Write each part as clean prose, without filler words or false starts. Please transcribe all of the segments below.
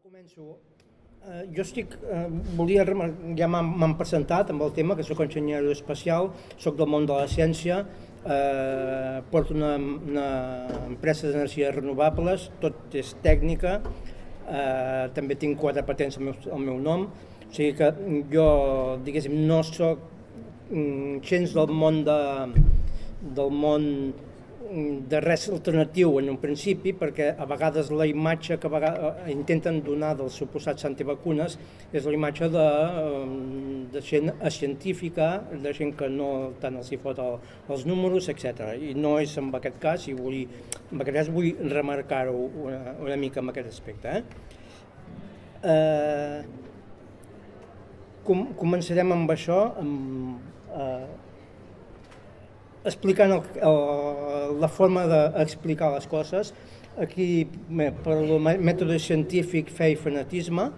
Començo. Volia ja m'han presentat amb el tema, que sóc enginyer aeroespacial, sóc del món de la ciència, porto una empresa d'energies renovables, tot és tècnica, també tinc 4 patents al meu nom, o sigui que jo, diguéssim, no sóc gens del món de res alternatiu en un principi, perquè a vegades la imatge que intenten donar dels suposats antivacunes és la imatge de gent científica, de gent que no tant els hi fot els números, etc. I no és en aquest cas, i en aquest cas vull remarcar-ho una mica en aquest aspecte. Començarem amb això, explicant la forma d'explicar les coses. Aquí, per el mètode científic, fe i fanatisme.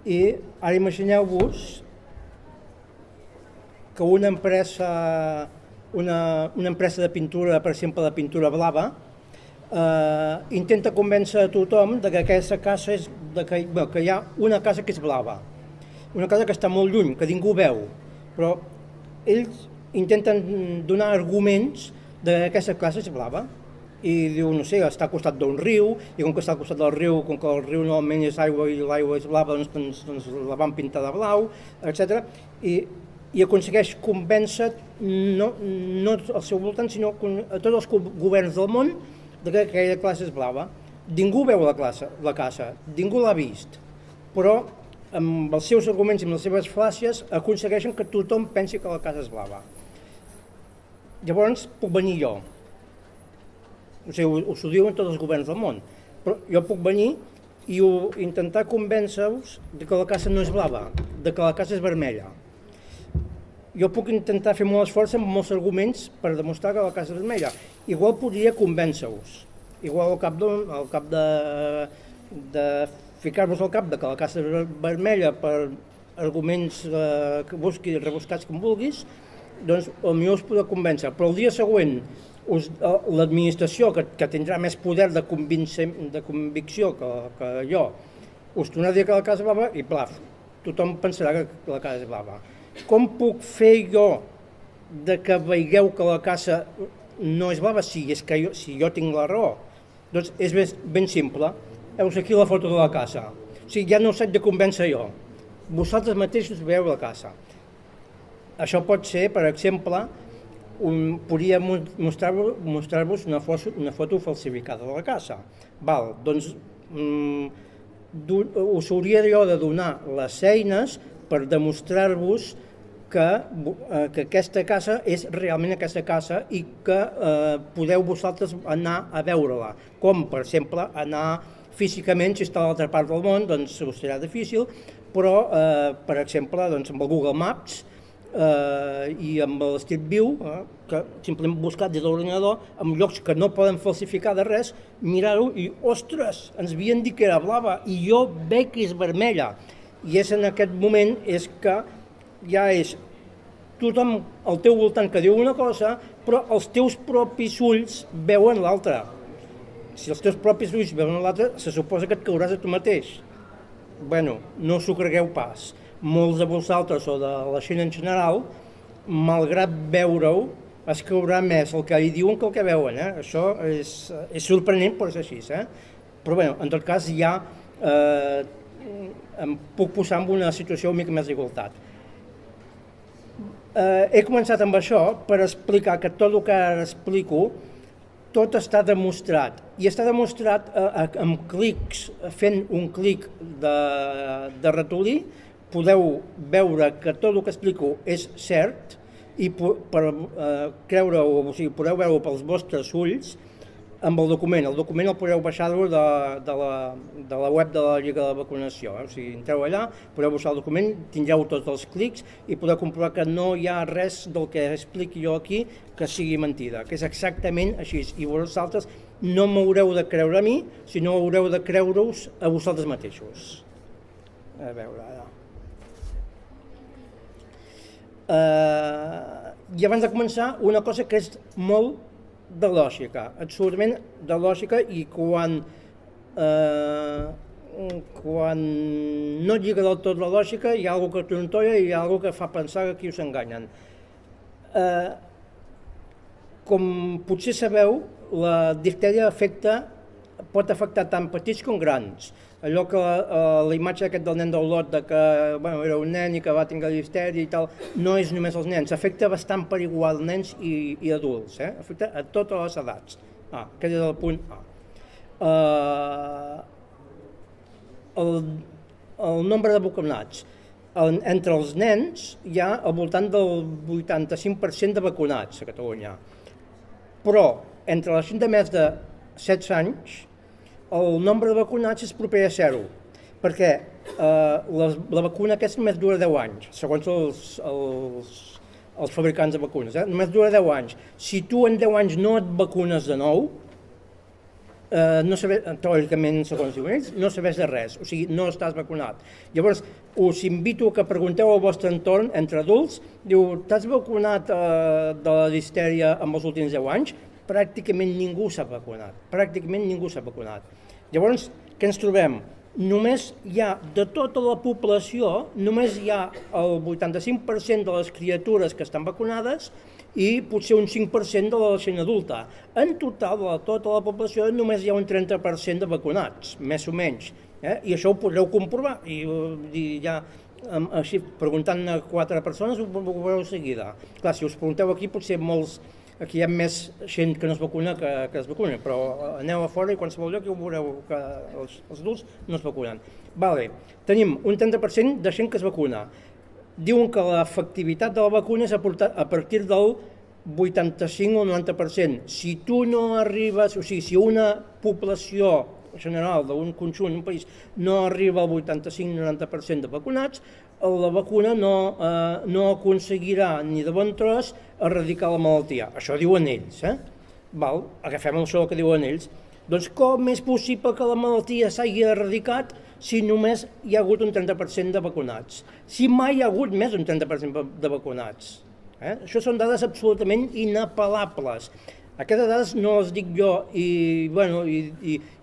I ara imagineu-vos que una empresa de pintura, per exemple de pintura blava, intenta convèncer a tothom que aquesta casa que hi ha una casa que és blava, una casa que està molt lluny, que ningú veu, però ells intenten donar arguments que aquesta casa és blava i diu, no sé, està al costat d'un riu, i com que està al costat del riu, com que el riu normalment és aigua i l'aigua és blava, doncs la van pintar de blau, etc. I aconsegueix convèncer no al seu voltant, sinó a tots els governs del món que aquella casa és blava. Ningú veu la casa, ningú l'ha vist, però amb els seus arguments i amb les seves fal·làcies aconsegueixen que tothom pensi que la casa és blava. Llavors puc venir jo, o sigui, us ho diuen tots els governs del món, però jo puc venir i intentar convèncer-vos que la casa no és blava, que la casa és vermella. Jo puc intentar fer molt esforç amb molts arguments per demostrar que la casa és vermella. Igual podria convèncer-vos, igual al cap de ficar-vos al cap que la casa és vermella per arguments rebuscats com vulguis, doncs potser us podrà convèncer, però el dia següent l'administració, que tindrà més poder de convicció que jo, us tornarà a dir que la casa és blava i plaf, tothom pensarà que la casa és blava. Com puc fer jo que veieu que la casa no és blava si jo tinc la raó? Doncs és ben simple. Heus aquí la foto de la casa. O sigui, ja no us haig de convèncer jo. Vosaltres mateixos veieu la casa. Això pot ser, per exemple, podria mostrar-vos una foto falsificada de la casa. Doncs us hauria jo de donar les eines per demostrar-vos que aquesta casa és realment aquesta casa i que podeu vosaltres anar a veure-la. Com, per exemple, anar físicament, si està a l'altra part del món, doncs us serà difícil, però, per exemple, amb el Google Maps i amb el Street View, que simplement buscat des de l'ordinador, en llocs que no poden falsificar de res, mirar-ho i, ostres, ens havien dit que era blava i jo veig que és vermella. I és en aquest moment que ja és tothom al teu voltant que diu una cosa, però els teus propis ulls veuen l'altra. Si els teus propis ulls veuen l'altre, se suposa que et cauràs a tu mateix. Bueno, no us ho cregueu pas. Molts de vosaltres, o de la gent en general, malgrat veure-ho, es caurà més el que hi diuen que el que veuen. Això és sorprenent, però és així. Però bé, en tot cas ja em puc posar en una situació una mica més d'igualtat. He començat amb això per explicar que tot el que ara explico tot està demostrat, i està demostrat amb clics, fent un clic de ratolí, podeu veure que tot el que explico és cert i podeu veure-ho pels vostres ulls amb el document. El document el podeu baixar-lo de la web de la Lliga de la Vacunació. O sigui, entreu allà, podeu baixar el document, tindreu tots els clics i podeu comprovar que no hi ha res del que expliqui jo aquí que sigui mentida, que és exactament així. I vosaltres no m'haureu de creure a mi, sinó haureu de creure-us a vosaltres mateixos. A veure, ara. I abans de començar, una cosa que és molt de lògica, absolutament de lògica, i quan quan no lliga del tot la lògica, hi ha alguna que trontolla i hi ha alguna que fa pensar que aquí us enganyen. Com potser sabeu, la diftèria pot afectar tant petits com grans. Allò que la imatge aquest del nen del lot, que era un nen i que va tenir diftèria i tal, no és només els nens, afecta bastant per igual nens i adults, afecta a totes les edats. Aquest és el punt A. El nombre de vacunats. Entre els nens hi ha al voltant del 85% de vacunats a Catalunya. Però entre la gent de més de 16 anys el nombre de vacunats és proper a 0, perquè la vacuna aquesta només dura 10 anys, segons els fabricants de vacunes, només dura 10 anys. Si tu en 10 anys no et vacunes de nou, teòricament, segons diuen ells, no serveix de res, o sigui, no estàs vacunat. Llavors, us invito que pregunteu al vostre entorn, entre adults, diu, t'has vacunat de la diftèria en els últims 10 anys? Pràcticament ningú s'ha vacunat. Llavors, què ens trobem? Només hi ha, de tota la població, només hi ha el 85% de les criatures que estan vacunades i potser un 5% de la gent adulta. En total, de tota la població, només hi ha un 30% de vacunats, més o menys. I això ho podreu comprovar. I ja, així, preguntant a 4 persones, ho veureu seguida. Clar, si us pregunteu aquí, potser molts... Aquí hi ha més gent que no es vacuna que es vacuna, però aneu a fora i qualsevol lloc i ho veureu que els adults no es vacunen. Tenim un 30% de gent que es vacuna. Diuen que l'efectivitat de la vacuna és a partir del 85 o 90%. Si tu no arribes, o sigui, si una població general d'un conjunt, d'un país, no arriba al 85-90% de vacunats, la vacuna no aconseguirà ni de bon tros erradicar la malaltia. Això diuen ells. Agafem això que diuen ells. Doncs com és possible que la malaltia s'hagi erradicat si només hi ha hagut un 30% de vacunats? Si mai hi ha hagut més d'un 30% de vacunats? Això són dades absolutament inapel·lables. Aquestes dades no les dic jo i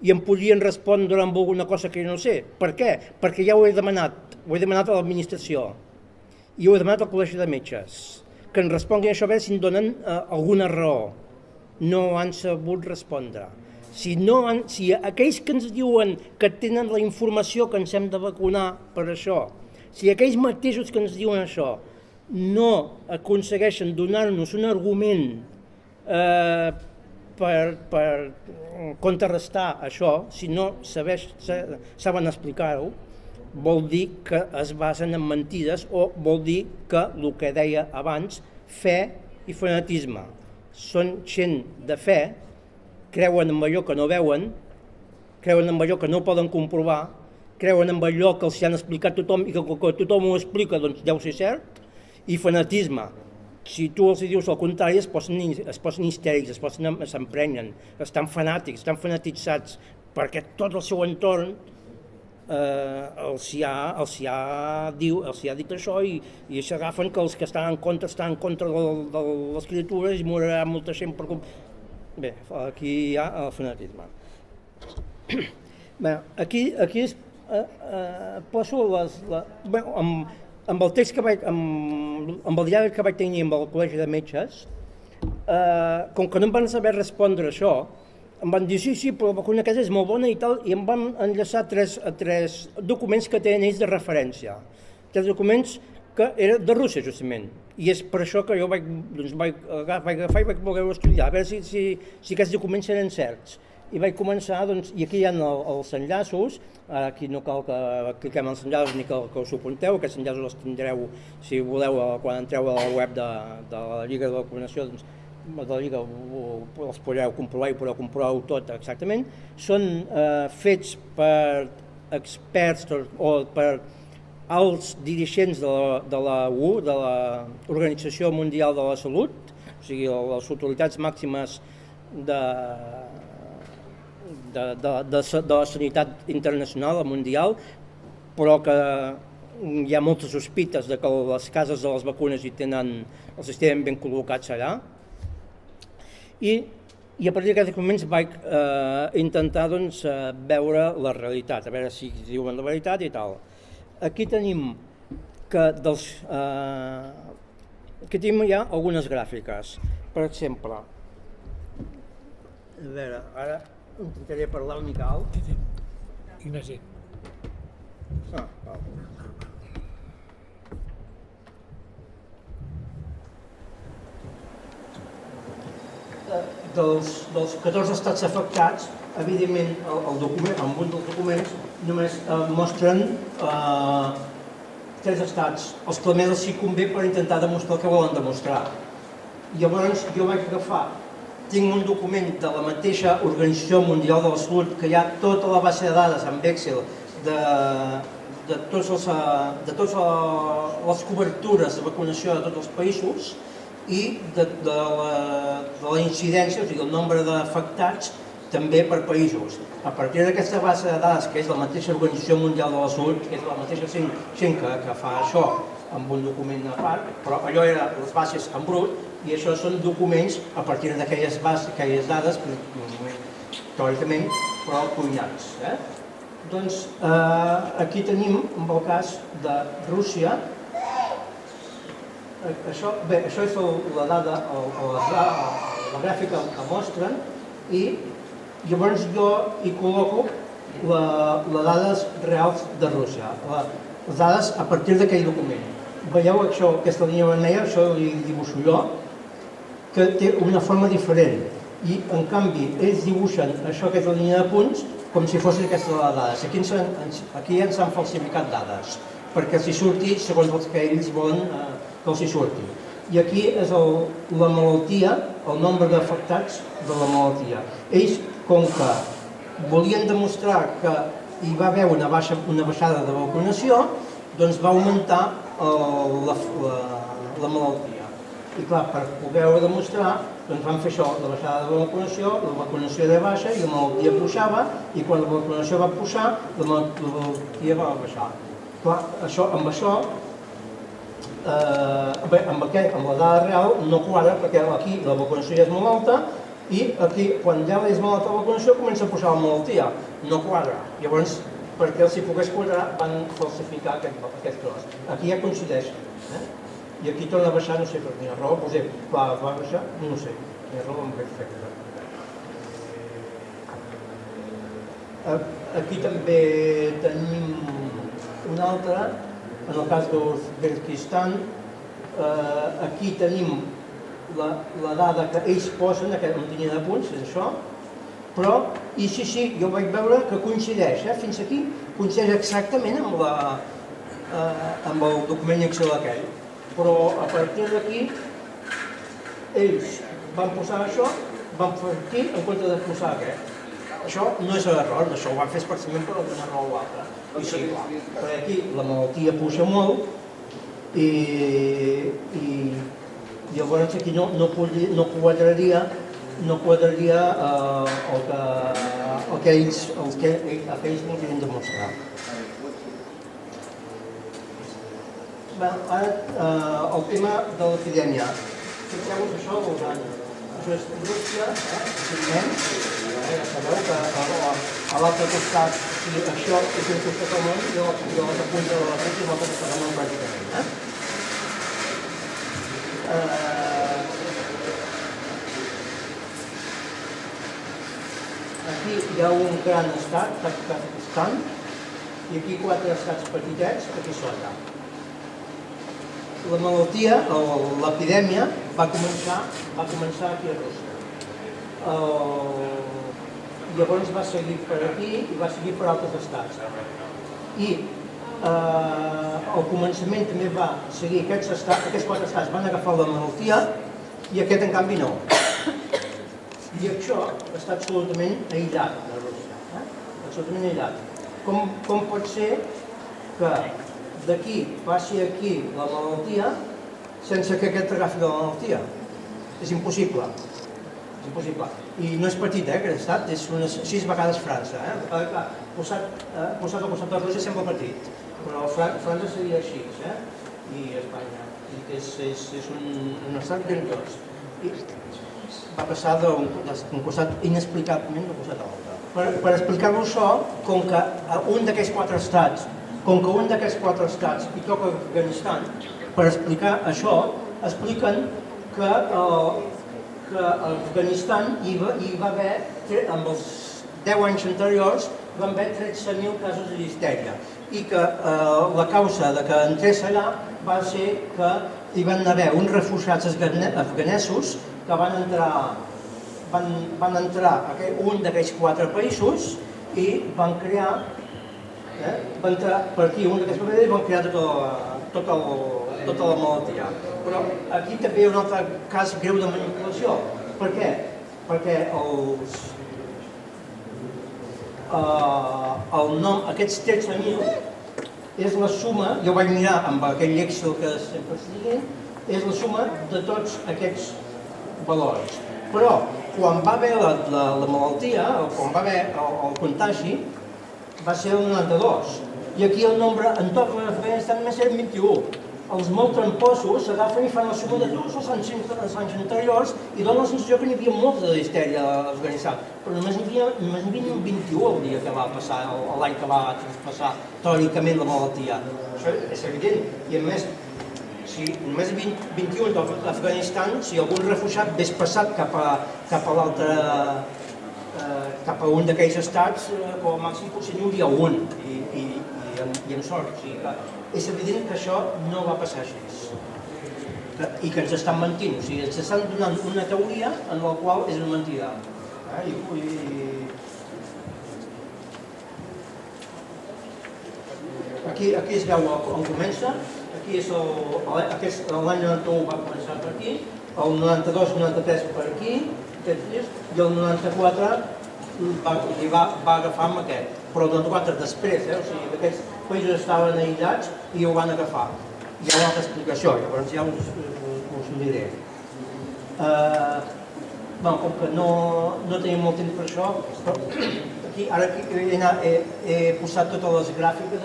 em podrien respondre amb alguna cosa que jo no sé. Per què? Perquè ja ho he demanat a l'administració i ho he demanat al Col·legi de Metges, que ens responguin això a veure si em donen alguna raó. No han sabut respondre. Si aquells que ens diuen que tenen la informació que ens hem de vacunar per això, si aquells mateixos que ens diuen això no aconsegueixen donar-nos un argument per contrarrestar això, si no saben explicar-ho, vol dir que es basen en mentides o vol dir que el que deia abans, fe i fanatisme. Són gent de fe, creuen en allò que no veuen, creuen en allò que no poden comprovar, creuen en allò que els han explicat tothom i que tothom ho explica, doncs deu ser cert, i fanatisme. Si tu els dius el contrari, es posen histèrics, s'emprenyen, estan fanàtics, estan fanatitzats, perquè tot el seu entorn els hi ha dit això i s'agafen que els que estan en contra de les criatures i morirà molta gent per... Bé, aquí hi ha el fanatisme. Bé, aquí poso amb el text que amb el diàleg que vaig tenir amb el Col·legi de Metges, com que no em van saber respondre això, em van dir sí, però la vacuna aquesta és molt bona i tal, i em van enllaçar a tres documents que tenen ells de referència. 3 documents que eren de Rússia, justament. I és per això que jo vaig agafar i vaig voler estudiar, a veure si aquests documents eren certs. I vaig començar, i aquí hi ha els enllaços, aquí no cal que cliquem els enllaços ni que us ho apunteu, aquests enllaços els tindreu, si voleu, quan entreu a la web de la Lliga de Vacunació, de la Lliga els podreu comprovar i podreu comprovar-ho tot exactament. Són fets per experts o per alts dirigents de l'OMS, de l'Organització Mundial de la Salut, o sigui, les autoritats màximes de la sanitat internacional, mundial, però que hi ha moltes sospites de que les cases de les vacunes els tenen ben col·locats allà. I I a partir d'aquests moments vaig intentar veure la realitat, a veure si diuen la veritat i tal. Aquí tenim que aquí tenim ja algunes gràfiques. Per exemple, a veure, ara intentaré parlar una mica alt. Ignasi. Val. Dels 14 estats afectats, evidentment el document, un dels documents només mostren 3 estats. Els que més els hi convé per intentar demostrar el que volen demostrar. Llavors jo vaig agafar, tinc un document de la mateixa Organització Mundial de la Salut que hi ha tota la base de dades amb Excel de totes les cobertures de vacunació de tots els països i de la incidència, o sigui, el nombre d'afectats també per països. A partir d'aquesta base de dades, que és la mateixa Organització Mundial de la Salut, que és la mateixa gent que fa això amb un document a part, però allò era les bases en brut, i això són documents a partir d'aquelles dades, teòricament, però cuinats. Doncs aquí tenim, en el cas de Rússia, això és la dada, la gràfica que mostren, i llavors jo hi col·loco les dades reals de Rússia, les dades a partir d'aquell document. Veieu això, aquesta línia vermella, això li dibuixo jo, que té una forma diferent i en canvi ells dibuixen això, aquesta línia de punts, com si fossin aquestes dades. Aquí ens han falsificat dades perquè els hi surti segons els que ells volen que els hi surti. I aquí és la malaltia, el nombre d'afectats de la malaltia. Ells, com que volien demostrar que hi va haver una baixada de vacunació, doncs va augmentar la malaltia. I clar, per poder-ho demostrar, doncs van fer això, la baixada de la vacunació era baixa i la malaltia puixava, i quan la vacunació va puixar, la malaltia va baixar. Clar, amb la dada real no quadra, perquè aquí la vacunació ja és molt alta i aquí, quan ja és molt alta la vacunació, comença a pujar la malaltia. No quadra. Llavors, perquè els hi pogués quadrar, van falsificar aquest tros. Aquí ja coincideixen. I aquí torna a baixar, no sé per quina raó, posem, va baixar, no sé, quina raó em vaig fer. Aquí també tenim una altra, en el cas d'Uzbekistan, aquí tenim la dada que ells posen, on tenia de punts, és això, però, i sí, jo vaig veure que coincideix, fins aquí, coincideix exactament amb el document Excel aquell. Però a partir d'aquí, ells van posar això, van fer aquí en compte de posar aquest. Això no és l'error, això ho van fer expressament per alguna raó o altra. I sí, clar, perquè aquí la malaltia puja molt i llavors aquí no quadraria el que ells volien demostrar. Ara, el tema de l'epidèmia. Fixeu-vos això del gran. Això és Rússia, evidentment. Ja sabeu que a l'altre costat, això és un costat del món i a l'altre punta de la Rússia és l'altre costat del món pràcticament. Aquí hi ha un gran estat, Pakistan, i aquí 4 estats petitets, aquí sota. La malaltia, l'epidèmia, va començar aquí a Rússia. Llavors va seguir per aquí i va seguir per altres estats. I al començament també va seguir aquests 4 estats van agafar la malaltia i aquest en canvi no. I això està absolutament aïllat de Rússia. Absolutament aïllat. Com pot ser que d'aquí passi aquí la malaltia sense que aquest agafi la malaltia? És impossible. És impossible. I no és petit, aquest estat, és unes 6 vegades França. Posat al costat de Rússia sembla petit, però França seria així, i Espanya. És un estat ben tots. va passar d'un costat inexplicablement d'un costat a l'altre. Per explicar-vos això, com que un d'aquests quatre estats hi toca Afganistan, per explicar això, expliquen que a Afganistan hi va haver, amb els 10 anys anteriors, van haver 13.000 casos de difteria i que la causa de que entrés allà va ser que hi van haver uns refugiats afganesos que van entrar a un d'aquells 4 països i van crear, van entrar per aquí un d'aquests països i van crear tota la malaltia. Però aquí també hi ha un altre cas greu de manipulació. Per què? Perquè el nom, aquests 13.000, és la suma, jo vaig mirar amb aquell Excel que sempre es digui, és la suma de tots aquests valors. Però quan va haver la malaltia, quan va haver el contagi, va ser el 92. I aquí el nombre en tot l'Afganistan només era 21. Els molt tramposos s'agafen i fan la suma de tots els anys anteriors i donen la sensació que n'hi havia molts de difteria a l'Afganistan. Però només n'hi havia 21 el dia que va passar, l'any que va traspassar teòricament la malaltia. Això és evident. I a més, si només hi havia 21 a l'Afganistan, si algun refugiat hagués passat cap a l'altre, cap a un d'aquells estats, com a màxim potser n'hi hauria un, i amb sort. O sigui que és evident que això no va passar així i que ens estan mentint. O sigui, ens estan donant una teoria en la qual és una mentida. Aquí es veu on comença. Aquí és l'any 91 va començar per aquí, el 92-93 per aquí, i el 94 li va agafar amb aquest. Però el 94 després, o sigui, aquests països estaven aïllats i ho van agafar. Hi ha una altra explicació, llavors ja us ho diré. Com que no tenim molt temps per això, ara he posat totes les gràfiques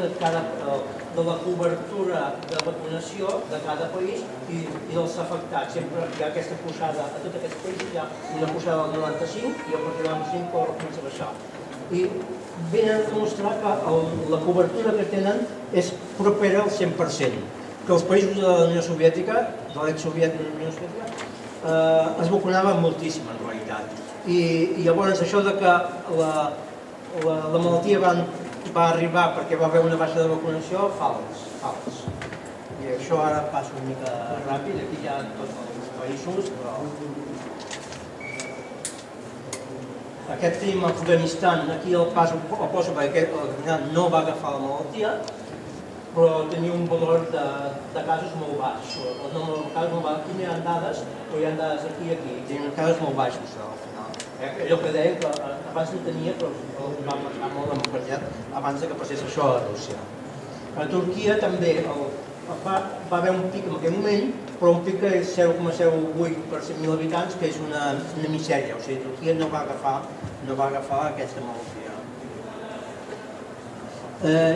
de la cobertura de vacunació de cada país i dels afectats. Sempre hi ha aquesta pujada, a tots aquests països hi ha una pujada del 95 i a partir del 95 comença a baixar. I venen a demostrar que la cobertura que tenen és propera al 100%, que els països de la Unió Soviètica, de l'ex-soviètica de la Unió Soviètica, es vacunaven moltíssim en realitat. I llavors això de que la malaltia va arribar perquè va haver una baixa de vacunació, fals. I això ara passo una mica ràpid, aquí hi ha tots els països, però... Aquest tenim Afganistan, aquí el poso perquè Afganistan no va agafar la malaltia, però tenia un valor de casos molt baix. El nombre de casos molt baix, aquí no hi ha dades, però hi ha dades aquí i aquí, tenien casos molt baixos al final. Allò que deia que abans no tenia, però va marcar molt la mortalitat abans que passés això a Rússia. A Turquia també va haver un pic en aquell moment, però un pic que és 0,08 per 100.000 habitants, que és una misèria. O sigui, Turquia no va agafar aquesta malaltia.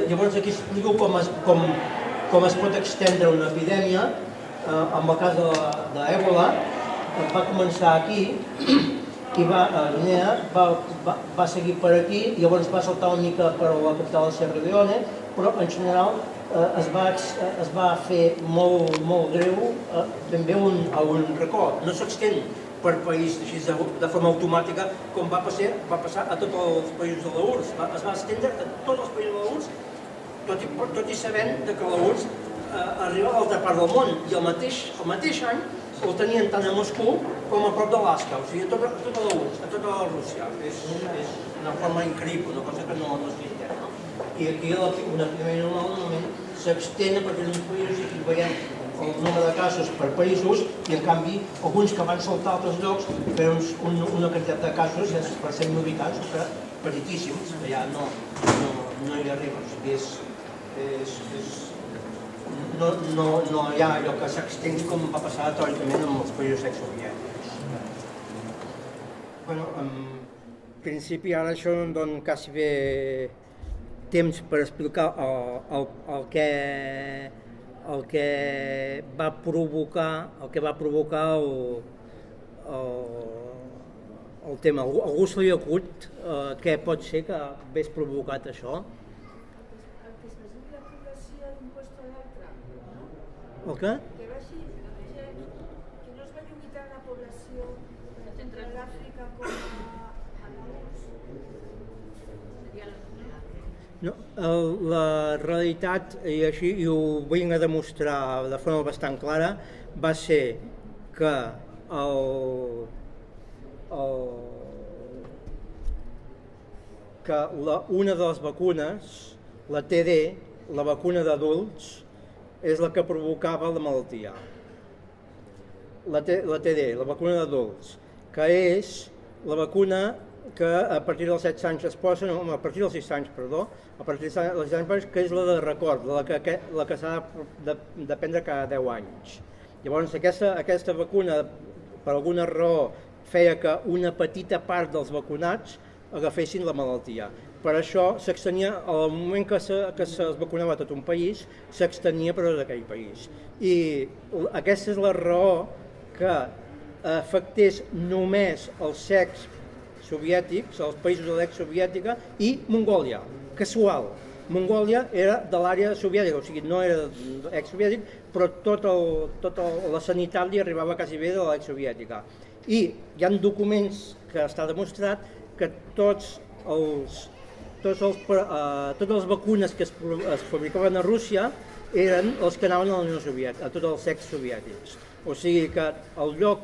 Llavors aquí explico com es pot extendre una epidèmia. En el cas de l'Ebola, va començar aquí, i a Guinea, va seguir per aquí, i llavors va saltar una mica per la capital de Sierra Leone, però en general es va fer molt greu, ben bé a un racó. No s'extén per país de forma automàtica com va passar a tots els països de l'URSS. Es va estendre a tots els països de l'URSS, tot i sabent que l'URSS arriba a l'altra part del món. I el mateix any el tenien tant a Moscou com a prop d'Alaska, o sigui, a tota l'URSS, a tota la Rússia. És una forma increïble, una cosa que no existeix. I aquí una epidèmia normalment s'extén a partir d'uns països i aquí veiem el nombre de casos per països i en canvi alguns que van saltar a altres llocs feien una quantitat de casos per 100.000 habitants petitíssims, que ja no hi arriba. O sigui, no hi ha allò que s'extengui com va passar teòricament amb els països exsoviètics. En principi ara això no em dona quasi bé temps per explicar el que va provocar el tema. Algú se li acut què pot ser que hagués provocat això? El que es vagi la població d'un lloc a l'altre, no? El què? Que no es va limitar la població entre l'Àfrica com a l'URSS. No, la realitat, i així i ho vinc a demostrar de forma bastant clara, va ser que una de les vacunes, la TD, la vacuna d'adults, és la que provocava la malaltia. La TD, la vacuna d'adults, que és la vacuna que a partir dels 7 anys es posa, no, a partir dels 6 anys, perdó, a partir dels 6 anys, que és la de record, la que s'ha de prendre cada 10 anys. Llavors, aquesta vacuna, per alguna raó, feia que una petita part dels vacunats agafessin la malaltia. Per això s'extenia, al moment que es vacunava tot un país, s'extenia per tot aquell país. I aquesta és la raó que afectés només els secs soviètics, els països de l'ex-soviètica i Mongòlia, casual. Mongòlia era de l'àrea soviètica, o sigui, no era ex-soviètic, però tota la sanitat li arribava quasi bé de l'ex-soviètica. I hi ha documents que està demostrat que totes les vacunes que es fabricaven a Rússia eren els que anaven a la Unió Soviètica, a tots els ex-soviètics. O sigui que el lloc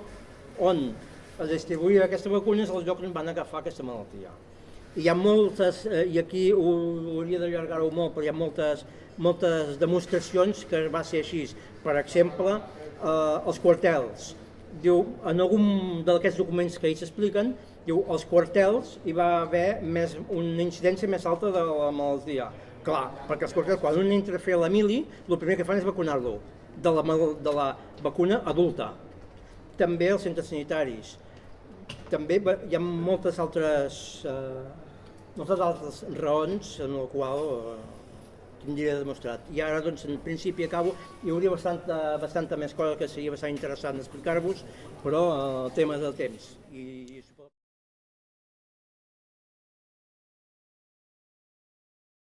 on es distribuïa aquesta vacuna és el lloc on van agafar aquesta malaltia. I hi ha moltes, i aquí hauria d'allargar-ho molt, però hi ha moltes demostracions que va ser així. Per exemple, els quartels. Diu, en algun d'aquests documents que ells expliquen, diu, als quartels hi va haver una incidència més alta de la malaltia. Clar, perquè els quartels, quan un entra a fer la mili, el primer que fan és vacunar-lo de la vacuna adulta. També els centres sanitaris. També hi ha moltes altres raons en les quals tindria demostrat. I ara, doncs, en principi acabo. Hi hauria bastanta més coses que seria bastant interessant explicar-vos, però el tema del temps.